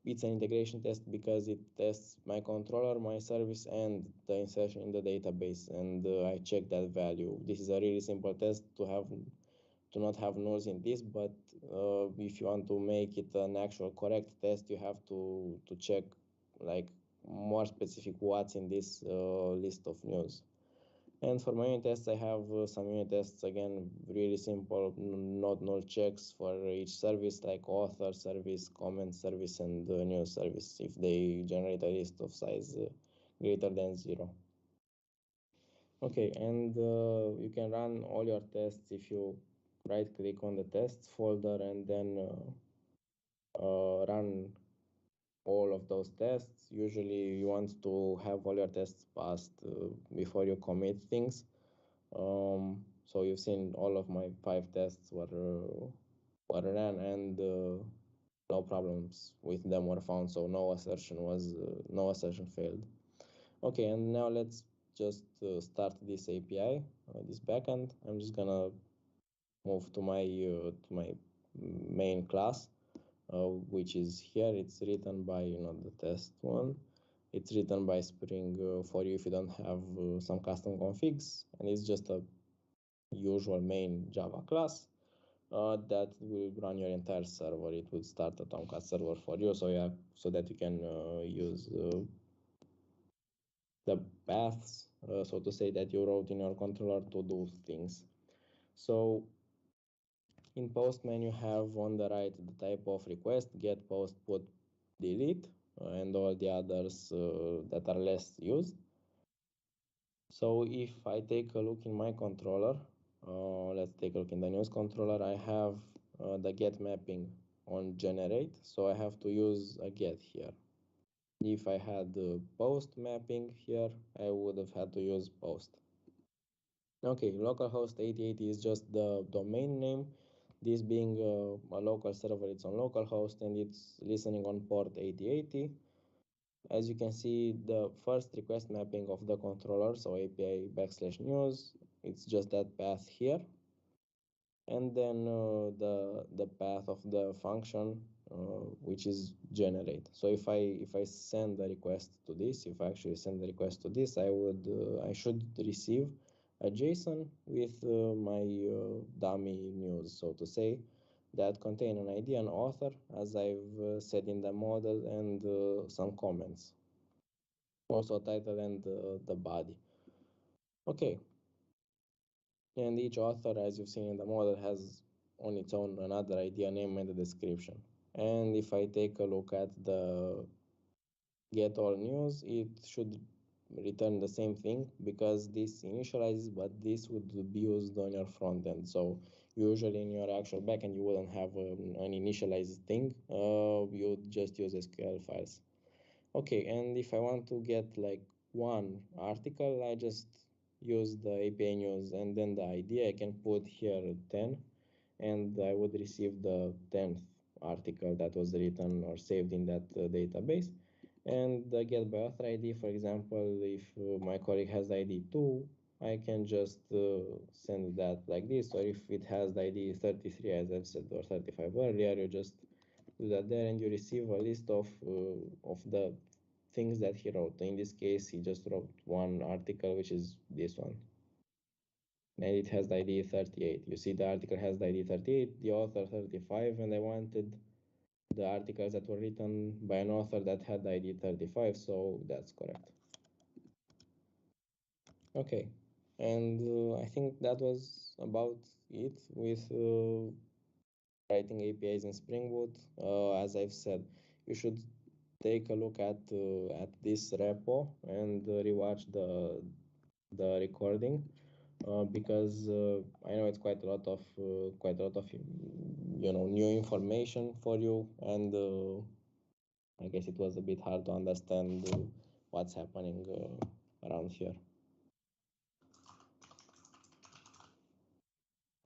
Speaker 1: it's an integration test because it tests my controller, my service, and the insertion in the database, and I check that value. This is a really simple test to not have nulls in this, but if you want to make it an actual correct test, you have to check like more specific what's in this list of news. And for my unit tests, I have some unit tests, again, really simple, not null checks for each service, like author service, comment service, and news service, if they generate a list of size greater than 0. Okay, and you can run all your tests if you right click on the tests folder and then run all of those tests. Usually you want to have all your tests passed before you commit things. So you've seen all of my 5 tests were ran, and no problems with them were found. So no assertion failed. Okay, and now let's just start this API, this backend. I'm just gonna move to my main class, which is here. It's written by the test one. It's written by Spring for you if you don't have some custom configs, and it's just a usual main Java class that will run your entire server. It will start a Tomcat server for you, so that you can use the paths, so to say, that you wrote in your controller to do things. So in Postman, you have on the right the type of request: get, post, put, delete, and all the others that are less used. So if I take a look in my controller, let's take a look in the news controller. I have the get mapping on generate, so I have to use a get here. If I had post mapping here, I would have had to use post. Okay, localhost 8080 is just the domain name. This being a local server, it's on localhost and it's listening on port 8080. As you can see, the first request mapping of the controller, so API /news, it's just that path here. And then the path of the function, which is generate. So if I send the request to this, if I actually send the request to this, I should receive a JSON with my dummy news, so to say, that contain an ID, an author, as I've said in the model, and some comments. Also title and the body. Okay. And each author, as you've seen in the model, has on its own another ID, a name, and a description. And if I take a look at the get all news, it should return the same thing because this initializes, but this would be used on your front end. So usually in your actual backend, you wouldn't have an initialized thing. You would just use SQL files. Okay, and if I want to get like one article, I just use the API news and then the ID. I can put here 10, and I would receive the 10th article that was written or saved in that database. And the get by author ID, for example, if my colleague has the ID 2, I can just send that like this, or if it has the ID 33, as I've said, or 35 earlier, you just do that there and you receive a list of the things that he wrote. In this case, he just wrote one article, which is this one. And it has the ID 38. You see the article has the ID 38, the author 35, and I wanted the articles that were written by an author that had the ID 35, so that's correct. Okay, and I think that was about it with writing APIs in Spring Boot. As I've said, you should take a look at this repo and rewatch the recording because I know it's quite a lot of new information for you, and I guess it was a bit hard to understand what's happening around here.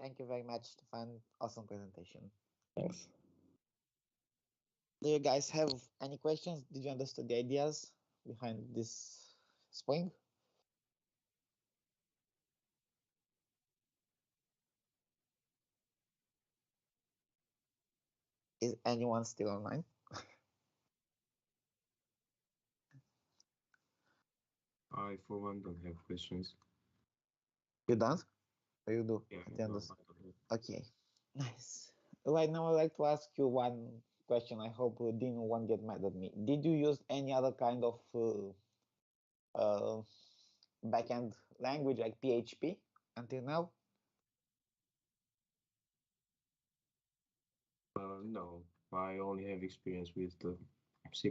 Speaker 5: Thank you very much, Stefan. Awesome presentation.
Speaker 1: Thanks.
Speaker 5: Do you guys have any questions? Did you understand the ideas behind this Spring? Is anyone still online?
Speaker 2: I, for one, don't have questions.
Speaker 5: You don't? Or you do?
Speaker 2: Yeah,
Speaker 5: At the end
Speaker 2: no,
Speaker 5: of-
Speaker 2: I don't have.
Speaker 5: Okay, nice. Right now, I'd like to ask you one question. I hope Dean won't get mad at me. Did you use any other kind of backend language like PHP until now?
Speaker 2: No, I only have experience with the C++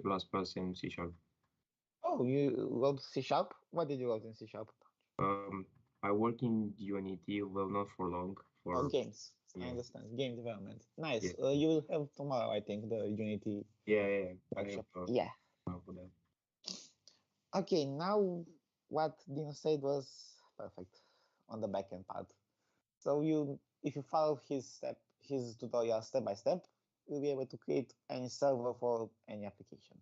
Speaker 2: and C#.
Speaker 5: Oh, you wrote C#? What did you write in C#?
Speaker 2: I work in Unity, well, not for long.
Speaker 5: Oh, games.
Speaker 2: Yeah.
Speaker 5: I understand. Game development. Nice.
Speaker 2: Yeah.
Speaker 5: You will have tomorrow, I think, the Unity
Speaker 2: Yeah. I
Speaker 5: workshop.
Speaker 2: have,
Speaker 5: Yeah.
Speaker 2: for that.
Speaker 5: Okay, now what Dean said was perfect. on the backend part. So if you follow his tutorial step by step, you'll be able to create any server for any application.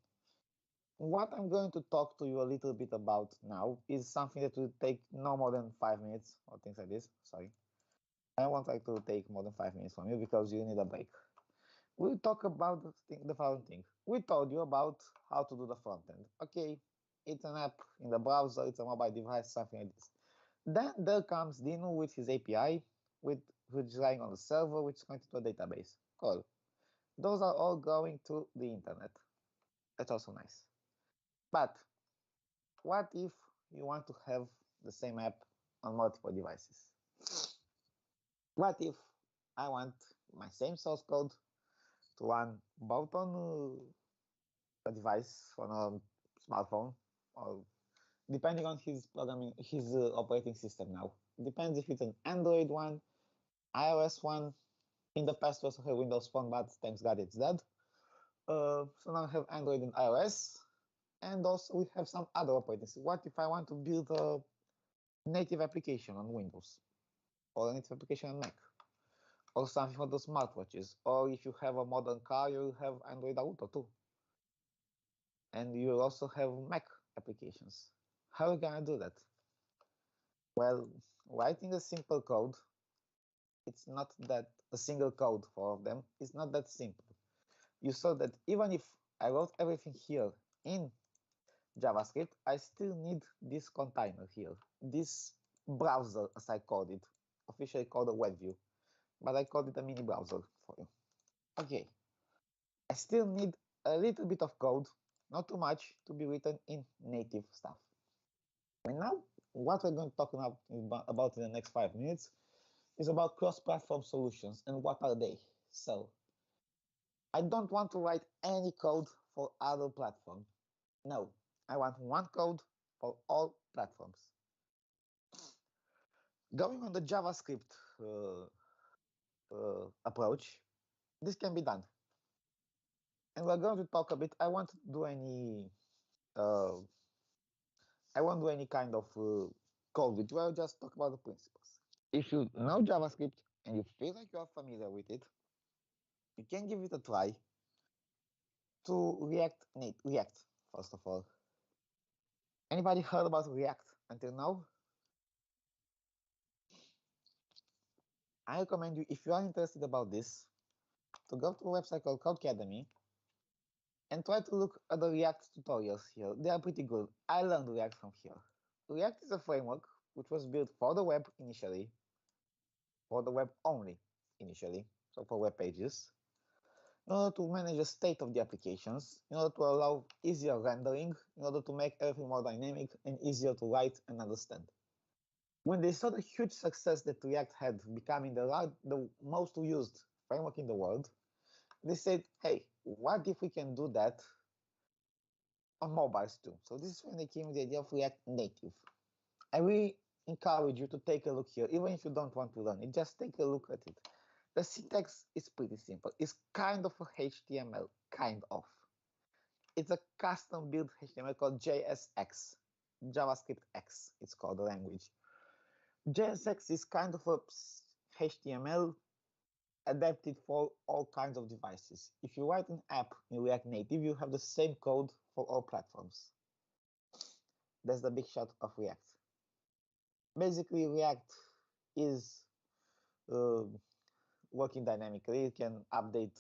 Speaker 5: What I'm going to talk to you a little bit about now is something that will take no more than 5 minutes or things like this. Sorry. I won't like to take more than 5 minutes from you because you need a break. We'll talk about the following thing. We told you about how to do the front end. Okay, it's an app in the browser, it's a mobile device, something like this. Then there comes Dino with his API, which is relying on the server, which is connected to a database. Cool. Those are all going to the internet. That's also nice. But what if you want to have the same app on multiple devices? What if I want my same source code to run both on a device, on a smartphone, or depending on his operating system now. Depends if it's an Android one, iOS one. In the past, we also have Windows Phone, but thanks God it's dead. So now I have Android and iOS, and also we have some other operating systems. What if I want to build a native application on Windows, or a native application on Mac, or something for the smartwatches, or if you have a modern car, you have Android Auto too. And you also have Mac applications. How are you gonna do that? Well, writing a simple code, it's not that a single code for all of them, it's not that simple. You saw that even if I wrote everything here in JavaScript, I still need this container here, this browser, as I called it, officially called a web view, but I called it a mini browser for you. Okay, I still need a little bit of code, not too much, to be written in native stuff. And now, what we're going to talk about in the next 5 minutes is about cross-platform solutions and what are they. So, I don't want to write any code for other platforms. No, I want one code for all platforms. Going on the JavaScript approach, this can be done. And we're going to talk a bit. I won't do any kind of code with you. I'll just talk about the principles. If you know JavaScript and you feel like you are familiar with it, you can give it a try to React, first of all. Anybody heard about React until now? I recommend you, if you are interested about this, to go to a website called Codecademy and try to look at the React tutorials here. They are pretty good. I learned React from here. React is a framework which was built for the web initially, for the web only initially, so for web pages, in order to manage the state of the applications, in order to allow easier rendering, in order to make everything more dynamic and easier to write and understand. When they saw the huge success that React had, becoming the most used framework in the world, they said, hey, what if we can do that on mobiles too? So this is when they came with the idea of React Native. I really encourage you to take a look here, even if you don't want to learn it, just take a look at it. The syntax is pretty simple. It's kind of a HTML, kind of. It's a custom built HTML called JSX, JavaScript X, it's called the language. JSX is kind of a HTML adapted for all kinds of devices. If you write an app in React Native, you have the same code for all platforms. That's the big shot of React. Basically, React is working dynamically. It can update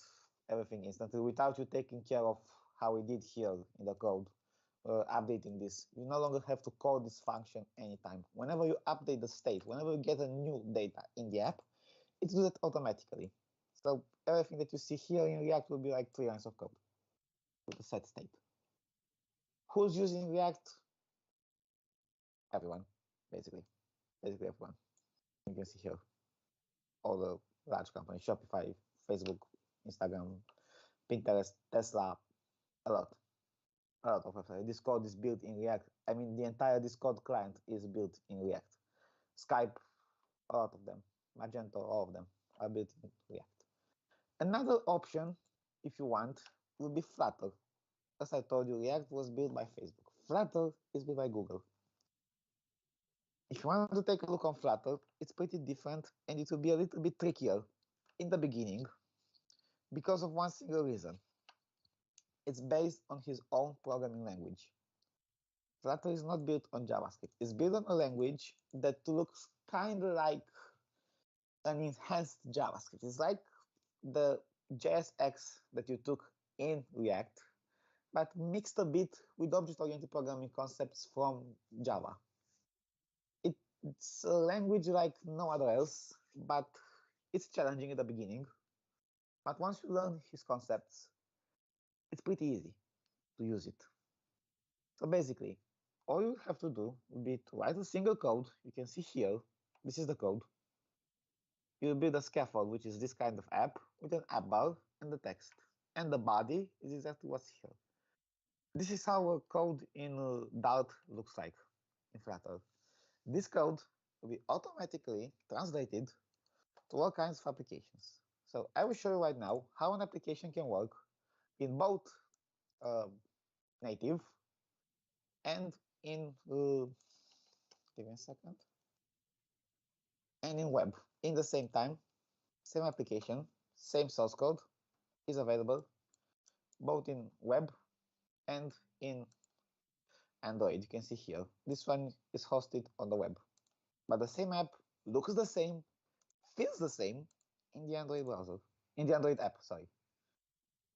Speaker 5: everything instantly without you taking care of how we did here in the code, updating this. You no longer have to call this function anytime. Whenever you update the state, whenever you get a new data in the app, it does it automatically. So everything that you see here in React will be like 3 lines of code with a set state. Who's using React? Everyone, basically everyone. You can see here all the large companies: Shopify, Facebook, Instagram, Pinterest, Tesla, a lot of websites. This code is built in React. I mean, the entire Discord client is built in React. Skype, a lot of them. Magento, all of them are built in React. Another option, if you want, would be Flutter. As I told you, React was built by Facebook. Flutter is built by Google. If you want to take a look on Flutter, it's pretty different and it will be a little bit trickier in the beginning because of one single reason. It's based on his own programming language. Flutter is not built on JavaScript. It's built on a language that looks kind of like an enhanced JavaScript. It's like the JSX that you took in React, but mixed a bit with object-oriented programming concepts from Java. It's a language like no other else, but it's challenging at the beginning. But once you learn his concepts, it's pretty easy to use it. So basically, all you have to do will be to write a single code. You can see here, this is the code. You build a scaffold, which is this kind of app with an app bar and the text. And the body is exactly what's here. This is how a code in Dart looks like in Flutter. This code will be automatically translated to all kinds of applications. So I will show you right now how an application can work in both native and in, give me a second, and in web. In the same time, same application, same source code is available both in web and in Android. You can see here, this one is hosted on the web, but the same app looks the same, feels the same in the Android browser, in the Android app, sorry.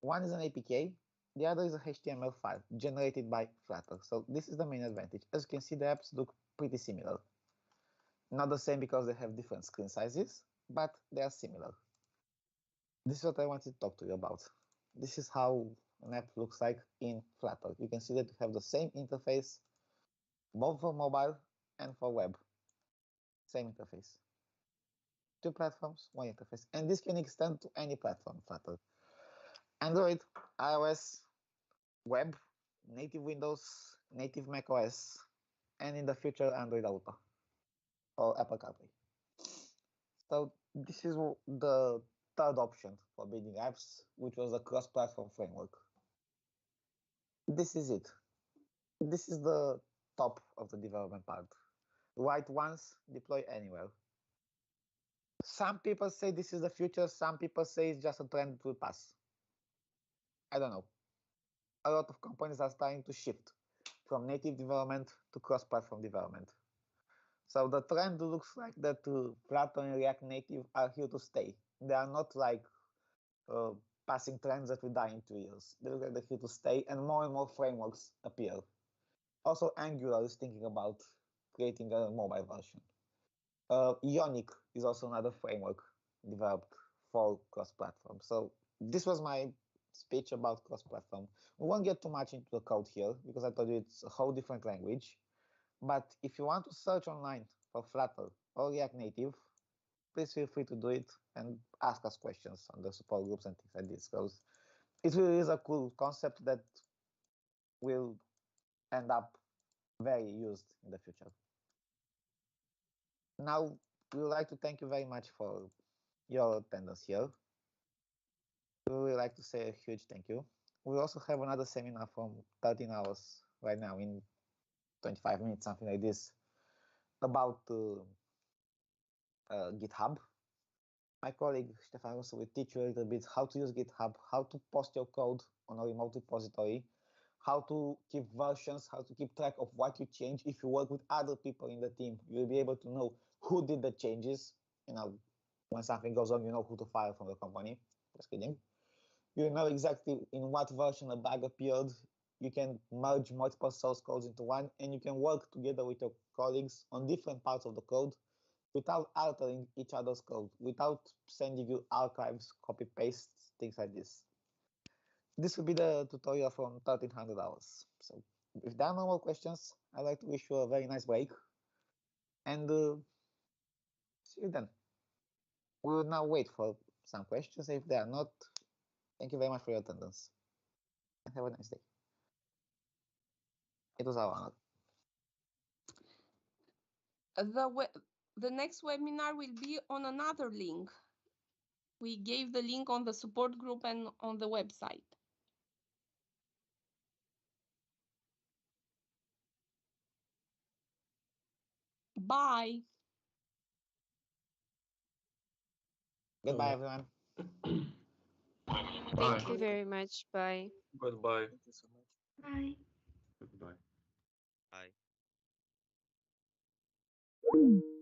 Speaker 5: One is an APK, the other is a HTML file generated by Flutter. So this is the main advantage. As you can see, the apps look pretty similar. Not the same because they have different screen sizes, but they are similar. This is what I wanted to talk to you about. This is how an app looks like in Flutter. You can see that you have the same interface, both for mobile and for web. Same interface. Two platforms, one interface. And this can extend to any platform, Flutter. Android, iOS, web, native Windows, native macOS, and in the future, Android Auto or Apple CarPlay. So this is the third option for building apps, which was a cross-platform framework. This is it. This is the top of the development part. Write once, deploy anywhere. Some people say this is the future. Some people say it's just a trend to pass. I don't know. A lot of companies are starting to shift from native development to cross-platform development. So the trend looks like that Flutter and React Native are here to stay. They are not like passing trends that will die in 2 years. They look like they're here to stay, and more frameworks appear. Also, Angular is thinking about creating a mobile version. Ionic is also another framework developed for cross-platform. So this was my speech about cross-platform. We won't get too much into the code here because I told you it's a whole different language. But if you want to search online for Flutter or React Native, please feel free to do it and ask us questions on the support groups and things like this, because it really is a cool concept that will end up very used in the future. Now, we would like to thank you very much for your attendance here. We would like to say a huge thank you. We also have another seminar from 13 hours right now in 25 minutes, something like this, about GitHub. My colleague Stefan also will teach you a little bit how to use GitHub, how to post your code on a remote repository, how to keep versions, how to keep track of what you change. If you work with other people in the team, you'll be able to know who did the changes. You know, when something goes wrong, you know who to fire from the company. Just kidding. You know exactly in what version a bug appeared. You can merge multiple source codes into one, and you can work together with your colleagues on different parts of the code without altering each other's code, without sending you archives, copy paste, things like this. This will be the tutorial from 1300 hours. So if there are no more questions, I'd like to wish you a very nice break and see you then. We will now wait for some questions. If there are not, thank you very much for your attendance and have a nice day. It was our honor.
Speaker 6: The next webinar will be on another link. We gave the link on the support group and on the website. Bye.
Speaker 5: Goodbye, everyone.
Speaker 7: Thank you very much. Bye.
Speaker 2: Goodbye.
Speaker 8: Thank you so much.
Speaker 3: Bye.
Speaker 2: Goodbye.
Speaker 4: Bye.